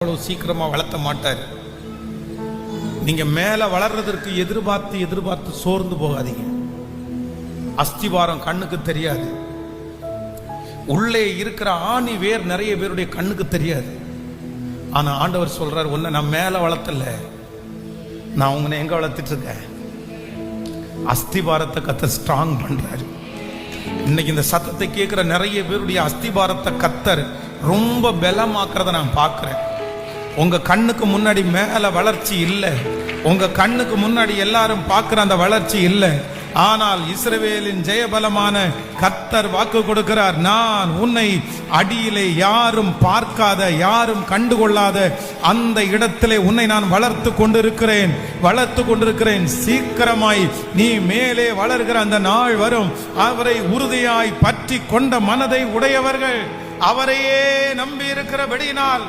அவ்வளவு சீக்கிரமா வளர்த்த மாட்டார். நீங்க மேல வளர்றதற்கு எதிர்பார்த்து சோர்ந்து போகாதீங்க. அஸ்திவாரம் கண்ணுக்கு தெரியாது. உள்ளே இருக்கிற ஆணி வேர் நிறைய பேருடைய கண்ணுக்கு தெரியாது. ஆனா ஆண்டவர் சொல்றார், உன்னை நான் மேல வளர்த்தல, நான் உங்களை எங்க வளர்த்துட்டு இருக்கேன்? அஸ்திவாரத்தை கத்த ஸ்ட்ராங் பண்றாரு. இன்னைக்கு இந்த சத்தத்தை கேட்கிற நிறைய பேருடைய அஸ்திவாரத்தை கத்தர் ரொம்ப பலமாக்குறத நான் பார்க்கிறேன். உங்க கண்ணுக்கு முன்னாடி மேல வளர்ச்சி இல்லை, உங்க கண்ணுக்கு முன்னாடி எல்லாரும் பார்க்கிற அந்த வளர்ச்சி இல்லை. ஆனால் இஸ்ரவேலின் ஜெயபலமான கர்த்தர் வாக்கு கொடுக்கிறார், நான் உன்னை அடியிலே யாரும் பார்க்காத, யாரும் கண்டுகொள்ளாத அந்த இடத்திலே உன்னை நான் வளர்த்து கொண்டிருக்கிறேன். சீக்கிரமாய் நீ மேலே வளர்கிற அந்த நாள் வரும். அவரை உறுதியாய் பற்றி கொண்ட மனதை உடையவர்கள், அவரையே நம்பி இருக்கிறபடியினால்